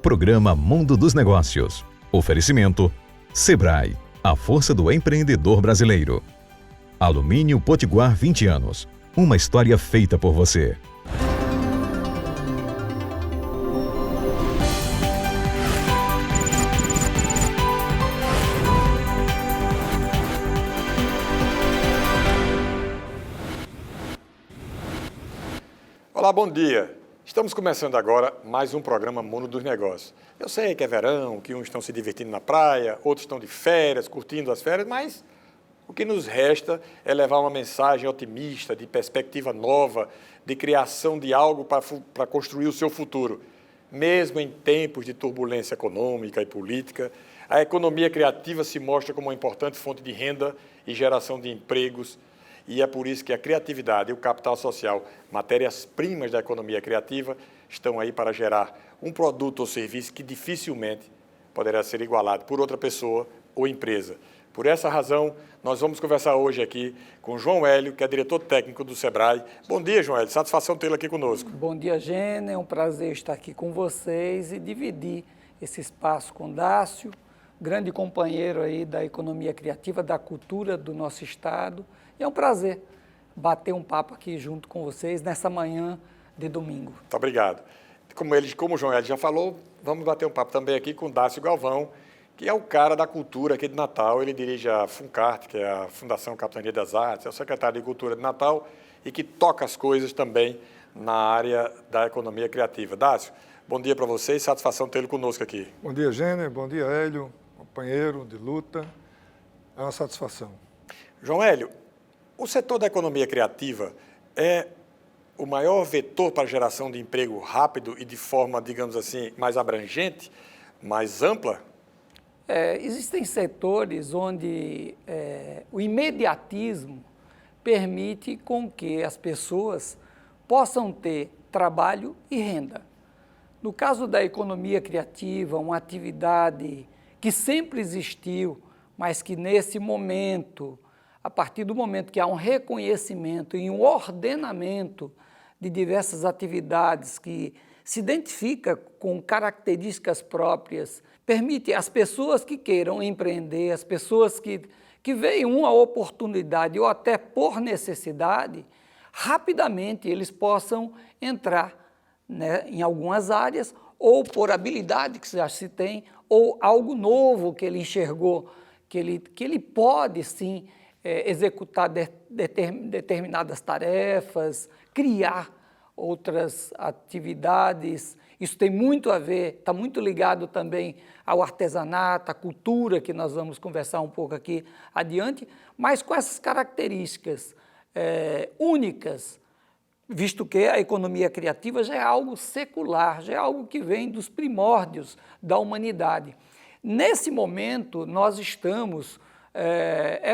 Programa Mundo dos Negócios. Oferecimento Sebrae, a força do empreendedor brasileiro. Alumínio Potiguar 20 anos. Uma história feita por você. Olá, bom dia. Estamos começando agora mais um programa Mundo dos Negócios. Eu sei que é verão, que uns estão se divertindo na praia, outros estão de férias, curtindo as férias, mas o que nos resta é levar uma mensagem otimista, de perspectiva nova, de criação de algo para construir o seu futuro. Mesmo em tempos de turbulência econômica e política, a economia criativa se mostra como uma importante fonte de renda e geração de empregos. E é por isso que a criatividade e o capital social, matérias-primas da economia criativa, estão aí para gerar um produto ou serviço que dificilmente poderá ser igualado por outra pessoa ou empresa. Por essa razão, nós vamos conversar hoje aqui com João Hélio, que é diretor técnico do Sebrae. Bom dia, João Hélio. Satisfação tê-lo aqui conosco. Bom dia, Gêner. É um prazer estar aqui com vocês e dividir esse espaço com Dácio, grande companheiro aí da economia criativa, da cultura do nosso estado. E é um prazer bater um papo aqui junto com vocês nessa manhã de domingo. Muito obrigado. Como o João Hélio já falou, vamos bater um papo também aqui com Dácio Galvão, que é o cara da cultura aqui de Natal. Ele dirige a Funcart, que é a Fundação Capitania das Artes, é o secretário de Cultura de Natal e que toca as coisas também na área da economia criativa. Dácio, bom dia para vocês, satisfação tê-lo conosco aqui. Bom dia, Gêner, bom dia, Hélio, companheiro de luta, é uma satisfação. João Hélio, o setor da economia criativa é o maior vetor para a geração de emprego rápido e de forma, digamos assim, mais abrangente, mais ampla? Existem setores onde o imediatismo permite com que as pessoas possam ter trabalho e renda. No caso da economia criativa, uma atividade que sempre existiu, mas que nesse momento, a partir do momento que há um reconhecimento e um ordenamento de diversas atividades que se identifica com características próprias, permite às pessoas que queiram empreender, às pessoas que veem uma oportunidade ou até por necessidade, rapidamente eles possam entrar, né, em algumas áreas, ou por habilidade que já se tem, ou algo novo que ele enxergou, que ele pode sim executar determinadas tarefas, criar outras atividades. Isso tem muito a ver, está muito ligado também ao artesanato, à cultura, que nós vamos conversar um pouco aqui adiante, mas com essas características únicas, visto que a economia criativa já é algo secular, já é algo que vem dos primórdios da humanidade. Nesse momento, nós estamos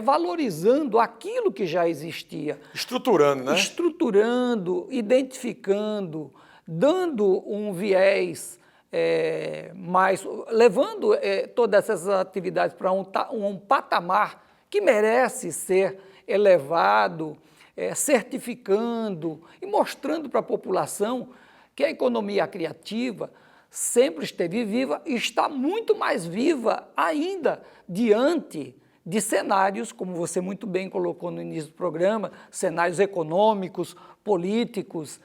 valorizando aquilo que já existia. Estruturando, né? Estruturando, identificando, dando um viés mais, levando todas essas atividades para um patamar que merece ser elevado, certificando e mostrando para a população que a economia criativa sempre esteve viva e está muito mais viva ainda diante de cenários, como você muito bem colocou no início do programa, cenários econômicos, políticos.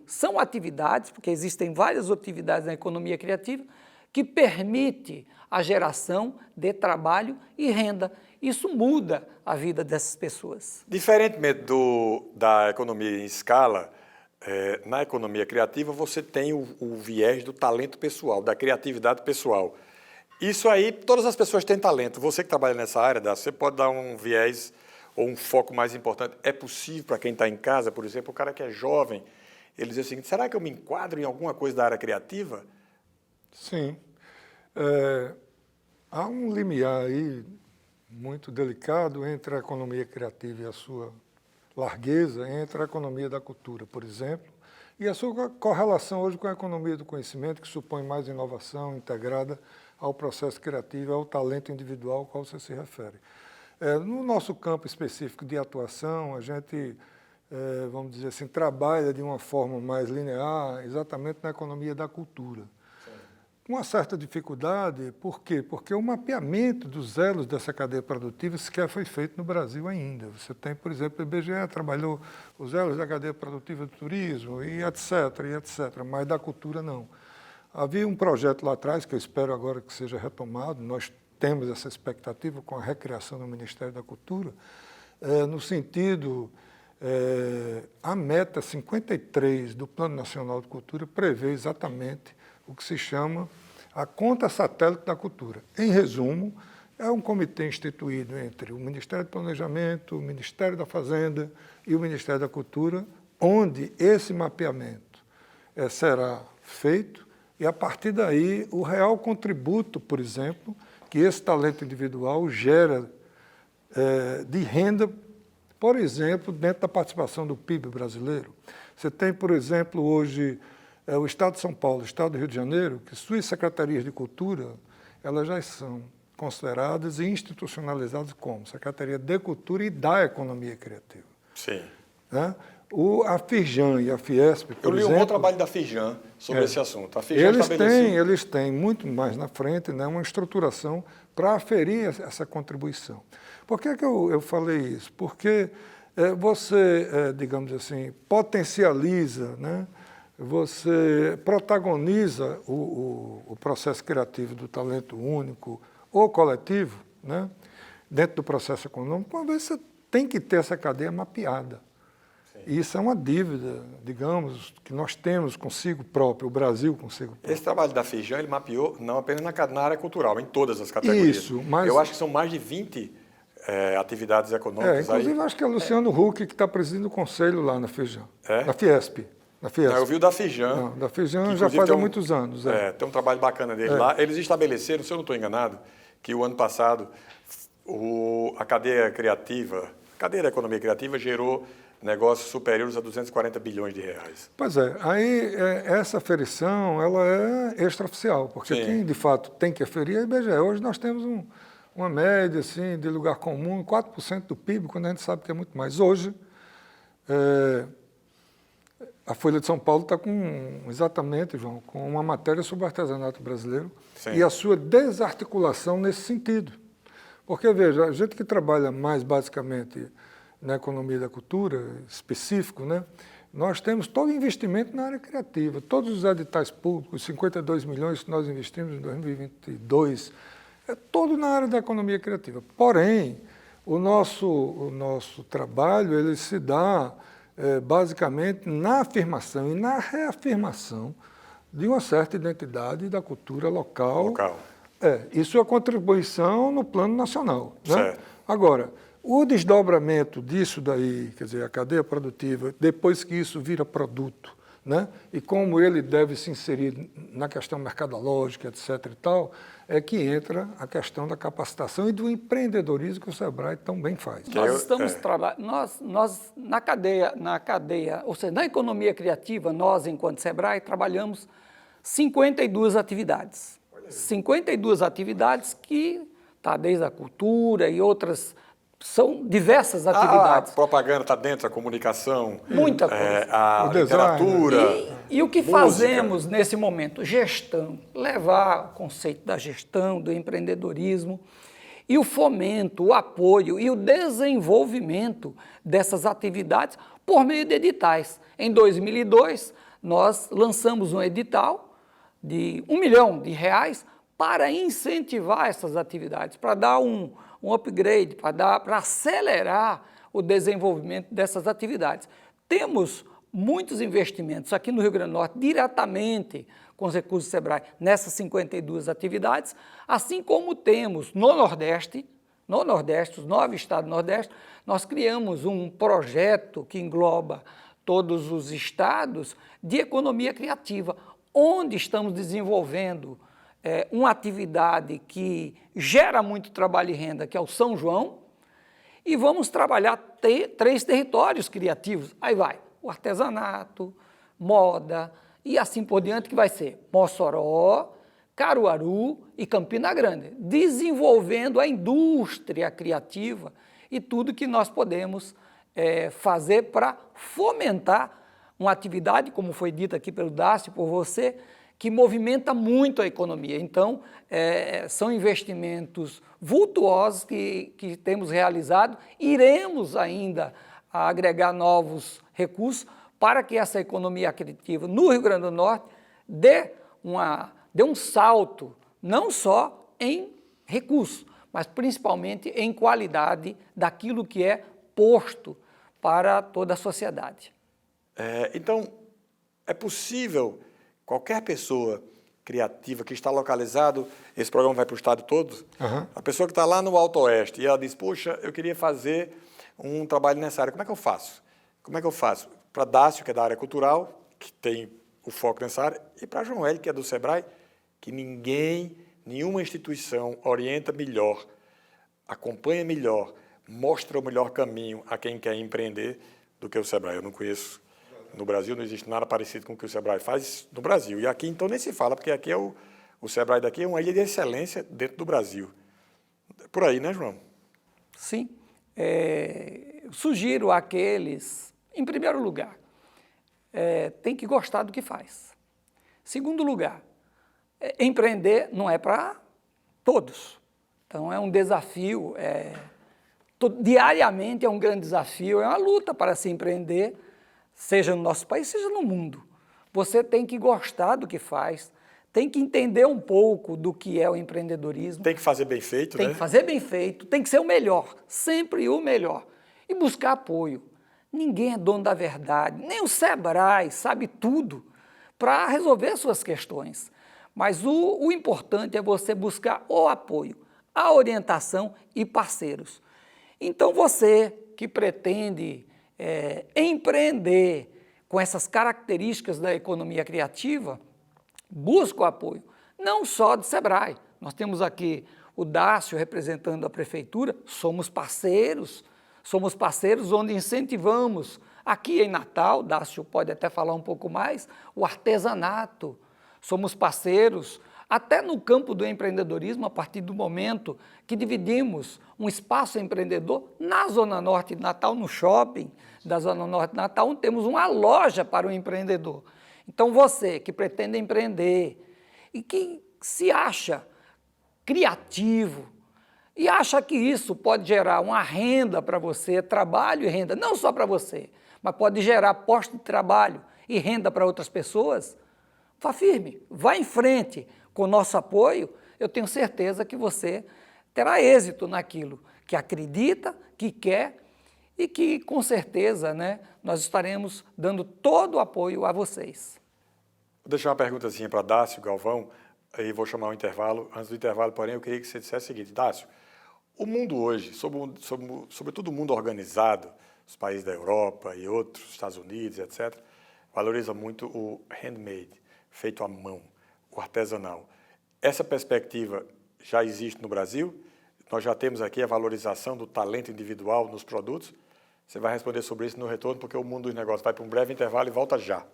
São atividades, porque existem várias atividades na economia criativa, que permite a geração de trabalho e renda. Isso muda a vida dessas pessoas. Diferentemente da economia em escala, na economia criativa você tem o viés do talento pessoal, da criatividade pessoal. Isso aí, todas as pessoas têm talento. Você que trabalha nessa área, você pode dar um viés ou um foco mais importante. É possível para quem está em casa, por exemplo, o cara que é jovem, ele diz o seguinte: será que eu me enquadro em alguma coisa da área criativa? Sim. Há um limiar aí muito delicado entre a economia criativa e a sua largueza, entre a economia da cultura, por exemplo, e a sua correlação hoje com a economia do conhecimento, que supõe mais inovação integrada ao processo criativo, ao talento individual ao qual você se refere. No nosso campo específico de atuação, a gente vamos dizer assim, trabalha de uma forma mais linear exatamente na economia da cultura. Com uma certa dificuldade, por quê? Porque o mapeamento dos elos dessa cadeia produtiva sequer foi feito no Brasil ainda. Você tem, por exemplo, o IBGE trabalhou os elos da cadeia produtiva do turismo e etc., mas da cultura não. Havia um projeto lá atrás, que eu espero agora que seja retomado, nós temos essa expectativa com a recriação do Ministério da Cultura, no sentido, a meta 53 do Plano Nacional de Cultura prevê exatamente o que se chama a conta satélite da cultura. Em resumo, é um comitê instituído entre o Ministério do Planejamento, o Ministério da Fazenda e o Ministério da Cultura, onde esse mapeamento será feito e, a partir daí, o real contributo, por exemplo, que esse talento individual gera de renda, por exemplo, dentro da participação do PIB brasileiro. Você tem, por exemplo, hoje o Estado de São Paulo, o Estado do Rio de Janeiro, que suas secretarias de cultura, elas já são consideradas e institucionalizadas como Secretaria de Cultura e da Economia Criativa. Sim. Né? A Firjan e a Fiesp, por Eu li exemplo, um bom trabalho da Firjan sobre esse assunto. A Firjan eles têm muito mais na frente, né, uma estruturação para aferir essa contribuição. Por que eu falei isso? Porque você, digamos assim, potencializa, né, você protagoniza o processo criativo do talento único ou coletivo, né, dentro do processo econômico, uma vez você tem que ter essa cadeia mapeada. Sim. E isso é uma dívida, digamos, que nós temos consigo próprio, o Brasil consigo próprio. Esse trabalho da Firjan, ele mapeou não apenas na área cultural, em todas as categorias. Isso, mas... Eu acho que são mais de 20 atividades econômicas. Inclusive, acho que é o Luciano Huck que está presidindo o conselho lá na Firjan, na Fiesp. Não, eu vi o da Firjan. Não, da Firjan já faz há muitos anos. Tem um trabalho bacana dele lá. Eles estabeleceram, se eu não estou enganado, que o ano passado a cadeia criativa, a cadeia da economia criativa gerou negócios superiores a 240 bilhões de reais. Pois é, aí essa aferição ela é extraoficial, porque Sim. Quem de fato tem que aferir é a IBGE. Hoje nós temos uma média assim, de lugar comum, 4% do PIB, quando a gente sabe que é muito mais. Hoje, a Folha de São Paulo está exatamente, João, com uma matéria sobre o artesanato brasileiro Sim. E a sua desarticulação nesse sentido. Porque, veja, a gente que trabalha mais basicamente na economia da cultura, específico, né, nós temos todo o investimento na área criativa, todos os editais públicos, 52 milhões que nós investimos em 2022, é todo na área da economia criativa. Porém, o nosso trabalho ele se dá basicamente na afirmação e na reafirmação de uma certa identidade da cultura local. E sua contribuição no plano nacional. Né? Agora, o desdobramento disso daí, quer dizer, a cadeia produtiva, depois que isso vira produto, né? E como ele deve se inserir na questão mercadológica, etc. e tal, é que entra a questão da capacitação e do empreendedorismo que o SEBRAE tão bem faz. Nós estamos trabalhando, nós na cadeia, ou seja, na economia criativa, nós, enquanto SEBRAE, trabalhamos 52 atividades. 52 atividades que está desde a cultura e outras. São diversas atividades. A propaganda está dentro, a comunicação, muita coisa. A literatura. E o que fazemos nesse momento? Gestão, levar o conceito da gestão, do empreendedorismo, e o fomento, o apoio e o desenvolvimento dessas atividades por meio de editais. Em 2002, nós lançamos um edital de R$1 milhão para incentivar essas atividades, para dar um upgrade, para acelerar o desenvolvimento dessas atividades. Temos muitos investimentos aqui no Rio Grande do Norte, diretamente com os recursos do SEBRAE, nessas 52 atividades, assim como temos no Nordeste, os 9 estados do Nordeste, nós criamos um projeto que engloba todos os estados de economia criativa, onde estamos desenvolvendo uma atividade que gera muito trabalho e renda, que é o São João, e vamos trabalhar 3 territórios criativos. Aí vai o artesanato, moda e assim por diante, que vai ser Mossoró, Caruaru e Campina Grande, desenvolvendo a indústria criativa e tudo que nós podemos fazer para fomentar uma atividade, como foi dito aqui pelo Dácio, por você, que movimenta muito a economia. Então, são investimentos vultuosos que temos realizado, iremos ainda agregar novos recursos para que essa economia criativa no Rio Grande do Norte dê um salto, não só em recursos, mas principalmente em qualidade daquilo que é posto para toda a sociedade. Então, é possível qualquer pessoa criativa que está localizado, esse programa vai para o estado todo, a pessoa que está lá no Alto Oeste e ela diz, poxa, eu queria fazer um trabalho nessa área, como é que eu faço? Como é que eu faço? Para Dácio, que é da área cultural, que tem o foco nessa área, e para João Hélio, que é do Sebrae, que nenhuma instituição orienta melhor, acompanha melhor, mostra o melhor caminho a quem quer empreender do que o Sebrae. Eu não conheço. No Brasil não existe nada parecido com o que o Sebrae faz no Brasil. E aqui, então, nem se fala, porque aqui o Sebrae daqui é uma ilha de excelência dentro do Brasil. Por aí, né, João? Sim. Sugiro àqueles, em primeiro lugar, tem que gostar do que faz. Segundo lugar, empreender não é para todos. Então, é um desafio, diariamente é um grande desafio, é uma luta para se empreender, seja no nosso país, seja no mundo. Você tem que gostar do que faz, tem que entender um pouco do que é o empreendedorismo. Tem que fazer bem feito, né? Tem que fazer bem feito, tem que ser o melhor, sempre o melhor. E buscar apoio. Ninguém é dono da verdade, nem o Sebrae sabe tudo para resolver suas questões. Mas o importante é você buscar o apoio, a orientação e parceiros. Então você que pretende empreender com essas características da economia criativa, busca o apoio, não só do Sebrae. Nós temos aqui o Dácio representando a prefeitura, somos parceiros onde incentivamos, aqui em Natal, Dácio pode até falar um pouco mais, o artesanato, somos parceiros, até no campo do empreendedorismo, a partir do momento que dividimos um espaço empreendedor na Zona Norte de Natal, no shopping da Zona Norte de Natal, onde temos uma loja para o empreendedor. Então você que pretende empreender e que se acha criativo e acha que isso pode gerar uma renda para você, trabalho e renda, não só para você, mas pode gerar posto de trabalho e renda para outras pessoas, vá firme, vá em frente. Com o nosso apoio, eu tenho certeza que você terá êxito naquilo que acredita, que quer e que, com certeza, né, nós estaremos dando todo o apoio a vocês. Vou deixar uma perguntazinha para Dácio Galvão, aí vou chamar um intervalo. Antes do intervalo, porém, eu queria que você dissesse o seguinte, Dácio, o mundo hoje, sobretudo o mundo organizado, os países da Europa e outros, Estados Unidos, etc., valoriza muito o handmade, feito à mão, o artesanal. Essa perspectiva já existe no Brasil? Nós já temos aqui a valorização do talento individual nos produtos? Você vai responder sobre isso no retorno, porque o Mundo dos Negócios vai para um breve intervalo e volta já.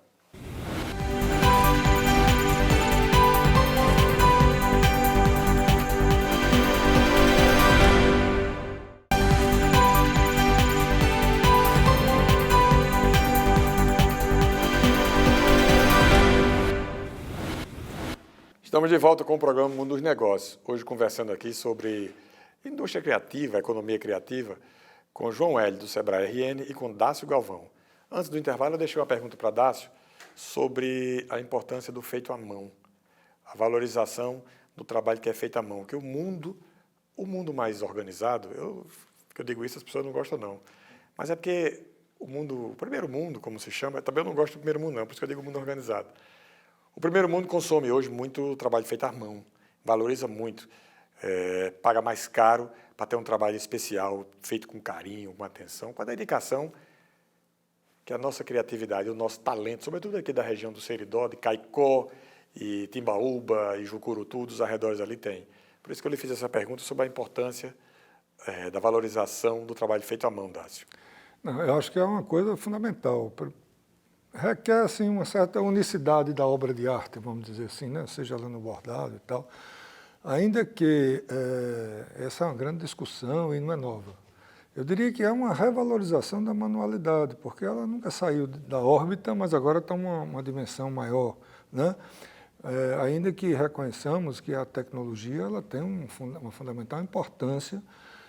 Estamos de volta com o programa Mundo dos Negócios. Hoje conversando aqui sobre indústria criativa, economia criativa, com João Hélio do Sebrae RN e com Dácio Galvão. Antes do intervalo, eu deixei uma pergunta para Dácio sobre a importância do feito à mão, a valorização do trabalho que é feito à mão, que o mundo mais organizado, eu digo isso, as pessoas não gostam não, mas é porque o primeiro mundo, como se chama, também eu não gosto do primeiro mundo não, por isso que eu digo mundo organizado. O primeiro mundo consome hoje muito trabalho feito à mão, valoriza muito, paga mais caro para ter um trabalho especial, feito com carinho, com atenção, com a dedicação que a nossa criatividade, o nosso talento, sobretudo aqui da região do Seridó, de Caicó, e Timbaúba, e Jucurutu, dos arredores ali tem. Por isso que eu lhe fiz essa pergunta sobre a importância da valorização do trabalho feito à mão, Dácio. Não, eu acho que é uma coisa fundamental. Requer assim, uma certa unicidade da obra de arte, vamos dizer assim, né? Seja lá no bordado e tal. Ainda que essa é uma grande discussão e não é nova. Eu diria que é uma revalorização da manualidade, porque ela nunca saiu da órbita, mas agora está uma dimensão maior, né? Ainda que reconheçamos que a tecnologia ela tem uma fundamental importância.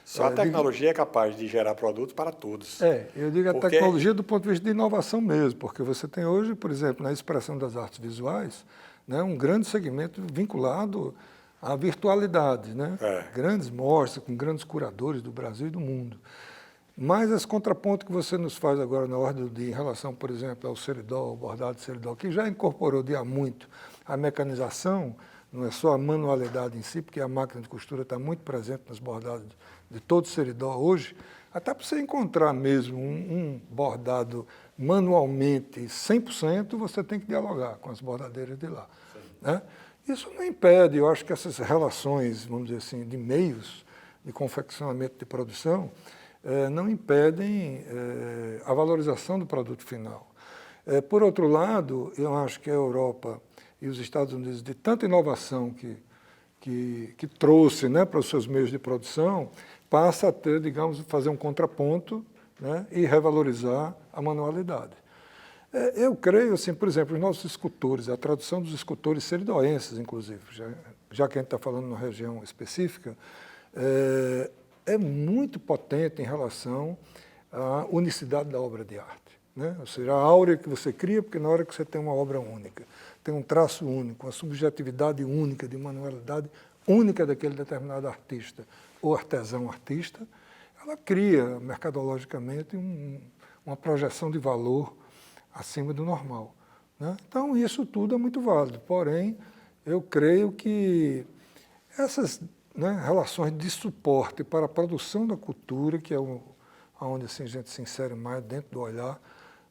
Só a tecnologia é capaz de gerar produtos para todos. Eu digo a tecnologia do ponto de vista de inovação mesmo, porque você tem hoje, por exemplo, na expressão das artes visuais, né, um grande segmento vinculado à virtualidade, né? Grandes mostras com grandes curadores do Brasil e do mundo. Mas esse contraponto que você nos faz agora na ordem do dia, em relação, por exemplo, ao seridó, ao bordado de seridó, que já incorporou de há muito a mecanização, não é só a manualidade em si, porque a máquina de costura está muito presente nos bordados de todo seridó hoje, até para você encontrar mesmo um bordado manualmente 100%, você tem que dialogar com as bordadeiras de lá, né? Isso não impede, eu acho que essas relações, vamos dizer assim, de meios de confeccionamento de produção, não impedem a valorização do produto final. Por outro lado, eu acho que a Europa e os Estados Unidos, de tanta inovação que trouxe, né, para os seus meios de produção, passa a ter, digamos, fazer um contraponto, né, e revalorizar a manualidade. Eu creio, assim, por exemplo, os nossos escultores, a tradução dos escultores seridoenses, inclusive, já que a gente está falando numa região específica, é muito potente em relação à unicidade da obra de arte, né? Ou seja, a áurea que você cria, porque na hora que você tem uma obra única, tem um traço único, uma subjetividade única, de manualidade única daquele determinado artista ou artesão-artista, ela cria mercadologicamente uma projeção de valor acima do normal, né? Então, isso tudo é muito válido, porém, eu creio que essas, né, relações de suporte para a produção da cultura, que é onde assim, a gente se insere mais dentro do olhar,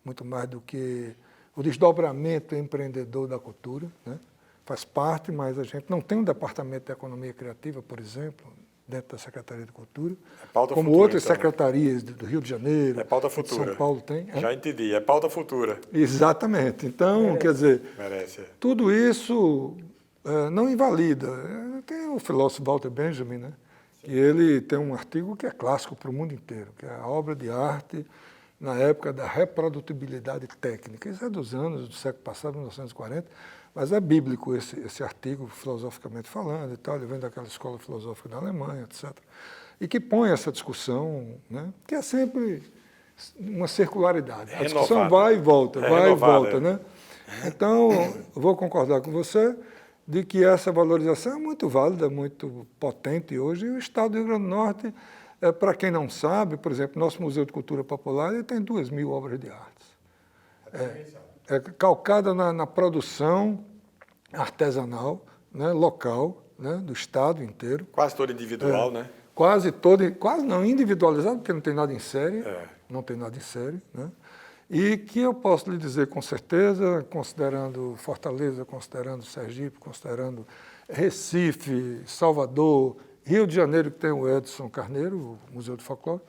muito mais do que o desdobramento empreendedor da cultura, né? Faz parte, mas a gente não tem um departamento de economia criativa, por exemplo, dentro da Secretaria de Cultura, como futura, outras então, secretarias do Rio de Janeiro, de São Paulo tem. Já entendi, é pauta futura. Exatamente. Então, quer dizer, tudo isso não invalida. Tem o filósofo Walter Benjamin, né? E ele tem um artigo que é clássico para o mundo inteiro, que é a obra de arte na época da reprodutibilidade técnica. Isso é dos anos do século passado, 1940, mas é bíblico esse artigo, filosoficamente falando, e tal. Ele vem daquela escola filosófica da Alemanha, etc. E que põe essa discussão, né, que é sempre uma circularidade. A discussão vai e volta, vai e volta, né? Então, eu vou concordar com você de que essa valorização é muito válida, muito potente hoje, e o Estado do Rio Grande do Norte, para quem não sabe, por exemplo, nosso Museu de Cultura Popular ele tem 2.000 obras de arte. Calcada na produção artesanal, né, local, né, do Estado inteiro. Quase toda individual, né? Quase não individualizado, porque não tem nada em série, não tem nada em série, né? E que eu posso lhe dizer com certeza, considerando Fortaleza, considerando Sergipe, considerando Recife, Salvador, Rio de Janeiro, que tem o Edson Carneiro, o Museu do Folclore,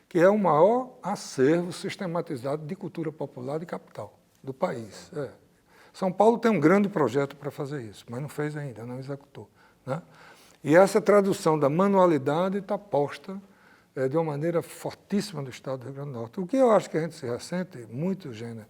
que é o maior acervo sistematizado de cultura popular de capital do país. São Paulo tem um grande projeto para fazer isso, mas não fez ainda, não executou, né? E essa tradução da manualidade está posta de uma maneira fortíssima do Estado do Rio Grande do Norte. O que eu acho que a gente se ressente muito, Eugênia,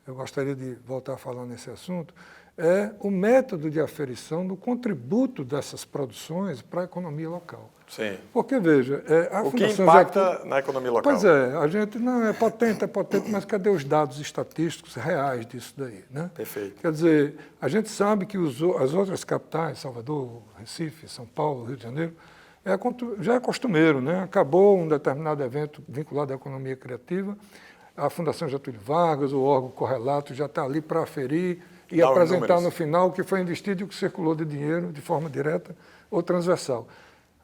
eu gostaria de voltar a falar nesse assunto, é o método de aferição do contributo dessas produções para a economia local. Sim. Porque, veja, a o que Fundação impacta na economia local. Pois é, a gente não é potente, mas cadê os dados estatísticos reais disso daí, né? Perfeito. Quer dizer, a gente sabe que as outras capitais, Salvador, Recife, São Paulo, Rio de Janeiro, já é costumeiro, né? Acabou um determinado evento vinculado à economia criativa, a Fundação Getúlio Vargas, o órgão correlato já está ali para aferir e apresentar no final o que foi investido e o que circulou de dinheiro de forma direta ou transversal.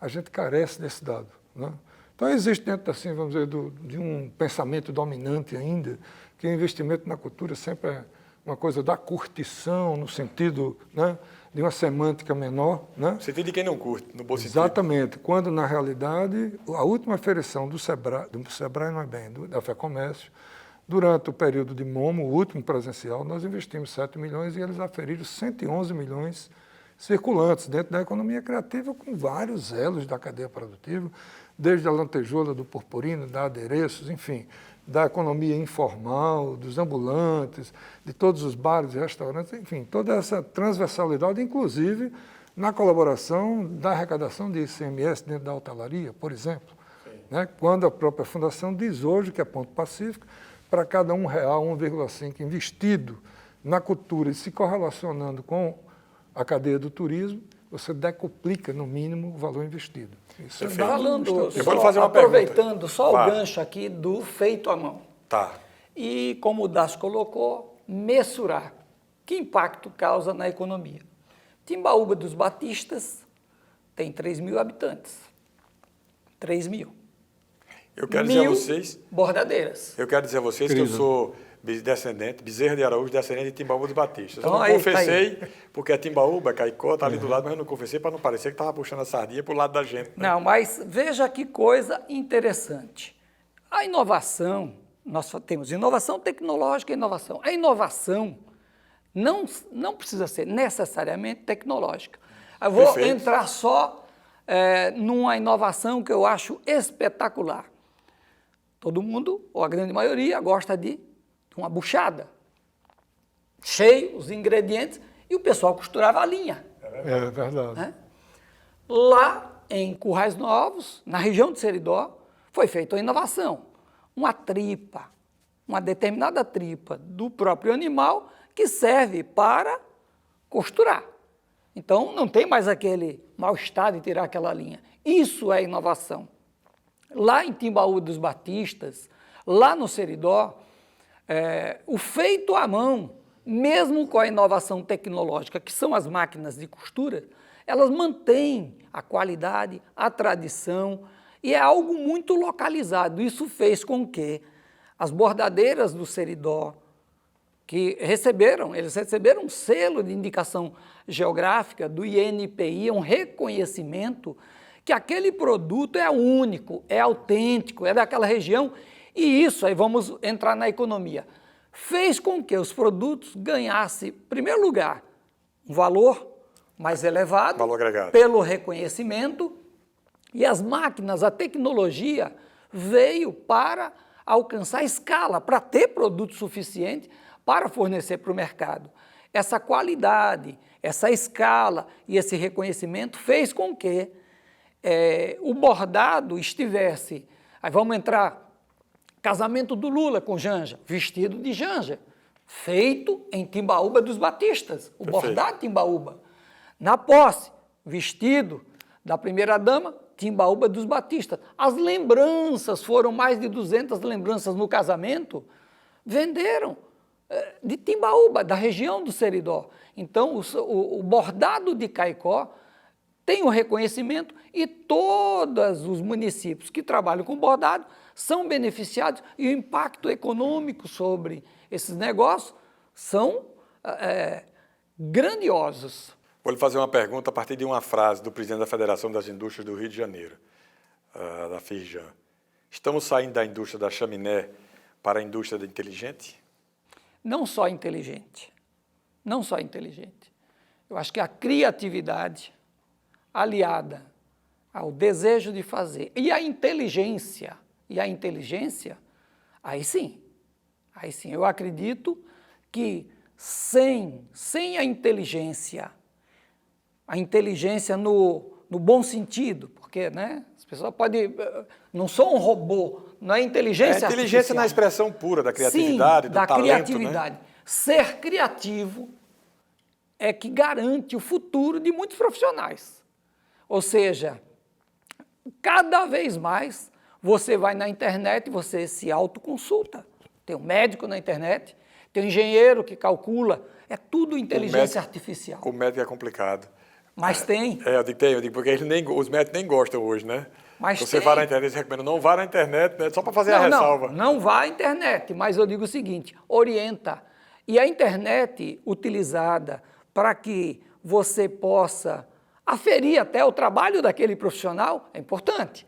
A gente carece desse dado, né? Então existe dentro, assim, vamos dizer, de um pensamento dominante ainda, que o investimento na cultura sempre é uma coisa da curtição, no sentido, né, de uma semântica menor, né? No sentido de quem não curte, no bom sentido. Exatamente, quando na realidade a última aferição do Sebrae não é bem, da FEComércio, durante o período de MOMO, o último presencial, nós investimos 7 milhões e eles aferiram 111 milhões circulantes dentro da economia criativa com vários elos da cadeia produtiva, desde a lantejoula do purpurino, da adereços, enfim, da economia informal, dos ambulantes, de todos os bares e restaurantes, enfim, toda essa transversalidade, inclusive na colaboração da arrecadação de ICMS dentro da hotelaria, por exemplo, né? Quando a própria Fundação diz hoje que é ponto pacífico, para cada R$1, 1,5 investido na cultura e se correlacionando com a cadeia do turismo, você decuplica, no mínimo, o valor investido. Isso Perfeito. Falando, Eu vou lhe fazer uma aproveitando pergunta. só Vá. o gancho aqui do feito à mão. Tá. E, como o Dácio colocou, mensurar que impacto causa na economia. Timbaúba dos Batistas tem 3 mil habitantes. 3 mil. Eu quero dizer a Mil vocês, bordadeiras. que eu sou descendente, Bezerra de Araújo, descendente de Timbaúba dos Batistas. Então, Eu não aí, confessei, porque é Timbaúba, Caicó, está ali do lado, mas eu não confessei para não parecer que estava puxando a sardinha para o lado da gente. Né? Não, mas veja que coisa interessante. A inovação, nós temos inovação tecnológica e inovação. A inovação não precisa ser necessariamente tecnológica. Eu vou Perfeito. entrar só numa inovação que eu acho espetacular. Todo mundo, ou a grande maioria, gosta de uma buchada. Cheio, os ingredientes, e o pessoal costurava a linha. É verdade. Né? Lá em Currais Novos, na região de Seridó, foi feita uma inovação. Uma tripa, uma determinada tripa do próprio animal que serve para costurar. Então, não tem mais aquele mal-estar de tirar aquela linha. Isso é inovação. Lá em Timbaúba dos Batistas, lá no Seridó, o feito à mão, mesmo com a inovação tecnológica, que são as máquinas de costura, elas mantêm a qualidade, a tradição, e é algo muito localizado. Isso fez com que as bordadeiras do Seridó, eles receberam um selo de indicação geográfica do INPI, um reconhecimento que aquele produto é único, é autêntico, é daquela região, e isso, aí vamos entrar na economia, fez com que os produtos ganhassem, em primeiro lugar, um valor mais elevado, Valor agregado. pelo reconhecimento, e as máquinas, a tecnologia veio para alcançar escala, para ter produto suficiente para fornecer para o mercado. Essa qualidade, essa escala e esse reconhecimento fez com que o bordado estivesse... Aí vamos entrar, casamento do Lula com Janja, vestido de Janja, feito em Timbaúba dos Batistas, o Perfeito. bordado de Timbaúba. Na posse, vestido da primeira-dama, Timbaúba dos Batistas. As lembranças, foram mais de 200 lembranças no casamento, venderam de Timbaúba, da região do Seridó. Então, o bordado de Caicó tem o reconhecimento e todos os municípios que trabalham com bordado são beneficiados e o impacto econômico sobre esses negócios são grandiosos. Vou lhe fazer uma pergunta a partir de uma frase do presidente da Federação das Indústrias do Rio de Janeiro, da Firjan. Estamos saindo da indústria da chaminé para a indústria da inteligente? Não só inteligente, não só inteligente. Eu acho que a criatividade aliada ao desejo de fazer e a inteligência, aí sim, eu acredito que sem a inteligência no bom sentido, porque, né, as pessoas podem, não sou um robô, não é inteligência É inteligência artificial. na expressão pura da criatividade, Sim, do da talento, criatividade. né? Ser criativo é que garante o futuro de muitos profissionais. Ou seja, cada vez mais você vai na internet e você se autoconsulta. Tem um médico na internet, tem um engenheiro que calcula, é tudo inteligência artificial. O médico é complicado. Mas tem. Eu digo porque os médicos nem gostam hoje, né? Mas você tem. vai na internet, você recomenda, não vá na internet, né? Só para fazer a ressalva. Não vá à internet, mas eu digo o seguinte, orienta. E a internet utilizada para que você possa aferir até o trabalho daquele profissional é importante.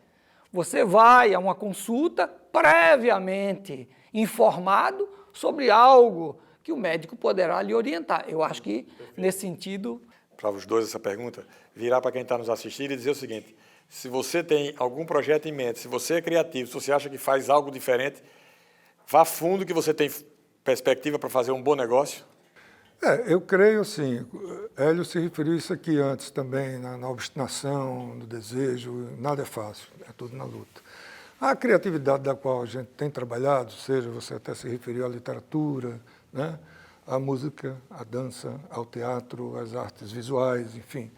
Você vai a uma consulta previamente informado sobre algo que o médico poderá lhe orientar. Eu acho que, nesse sentido... para os dois essa pergunta, virar para quem está nos assistindo e dizer o seguinte: se você tem algum projeto em mente, se você é criativo, se você acha que faz algo diferente, vá fundo que você tem perspectiva para fazer um bom negócio. Eu creio assim, Hélio se referiu isso aqui antes também, na obstinação, no desejo, nada é fácil, é tudo na luta. A criatividade da qual a gente tem trabalhado, seja você até se referiu à literatura, né, à música, à dança, ao teatro, às artes visuais, enfim.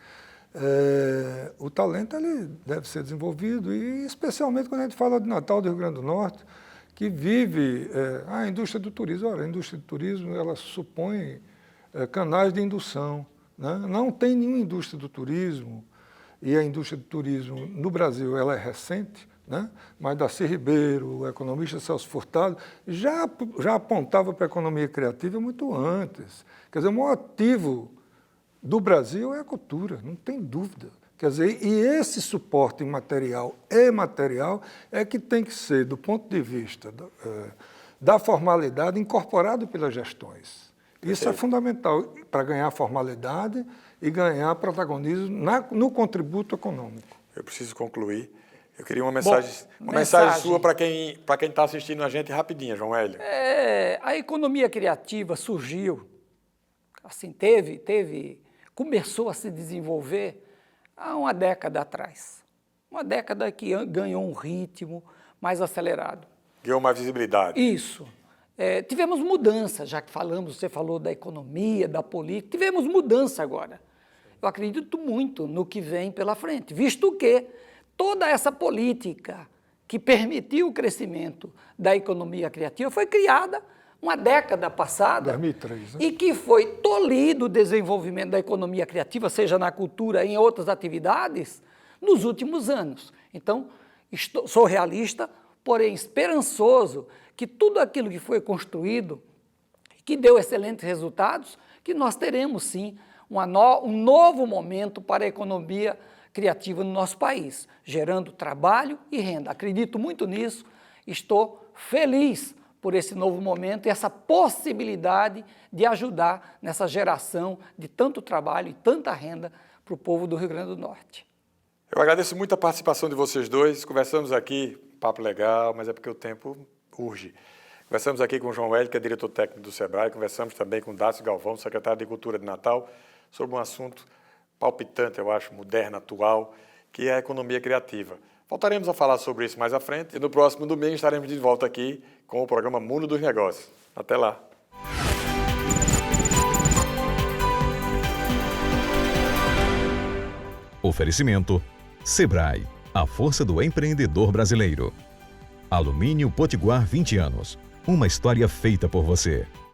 O talento ele deve ser desenvolvido, e especialmente quando a gente fala de Natal, do Rio Grande do Norte, que vive a indústria do turismo. Olha, a indústria do turismo ela supõe canais de indução, né? Não tem nenhuma indústria do turismo, e a indústria do turismo no Brasil ela é recente, né? Mas Darcy Ribeiro, o economista Celso Furtado, já apontava para a economia criativa muito antes. Quer dizer, o maior ativo do Brasil é a cultura, não tem dúvida. Quer dizer, e esse suporte material e material é que tem que ser, do ponto de vista da formalidade, incorporado pelas gestões. Isso é fundamental para ganhar formalidade e ganhar protagonismo no contributo econômico. Eu preciso concluir. Eu queria uma mensagem sua para quem está assistindo a gente rapidinha, João Hélio. A economia criativa surgiu, assim, começou a se desenvolver há uma década atrás. Uma década que ganhou um ritmo mais acelerado. Ganhou mais visibilidade. Isso. Tivemos mudança, já que você falou da economia, da política, tivemos mudança agora. Eu acredito muito no que vem pela frente, visto que toda essa política que permitiu o crescimento da economia criativa foi criada uma década passada, 2003, né? E que foi tolhido o desenvolvimento da economia criativa, seja na cultura, em outras atividades, nos últimos anos. Então, sou realista, porém esperançoso que tudo aquilo que foi construído, que deu excelentes resultados, que nós teremos sim um novo momento para a economia criativa no nosso país, gerando trabalho e renda. Acredito muito nisso, estou feliz por esse novo momento e essa possibilidade de ajudar nessa geração de tanto trabalho e tanta renda para o povo do Rio Grande do Norte. Eu agradeço muito a participação de vocês dois. Conversamos aqui, papo legal, mas é porque o tempo urge. Conversamos aqui com o João Hélio, que é diretor técnico do SEBRAE, conversamos também com o Dácio Galvão, secretário de Cultura de Natal, sobre um assunto palpitante, eu acho, moderno, atual, que é a economia criativa. Voltaremos a falar sobre isso mais à frente e no próximo domingo estaremos de volta aqui com o programa Mundo dos Negócios. Até lá! Oferecimento SEBRAE, a força do empreendedor brasileiro. Alumínio Potiguar 20 anos, uma história feita por você.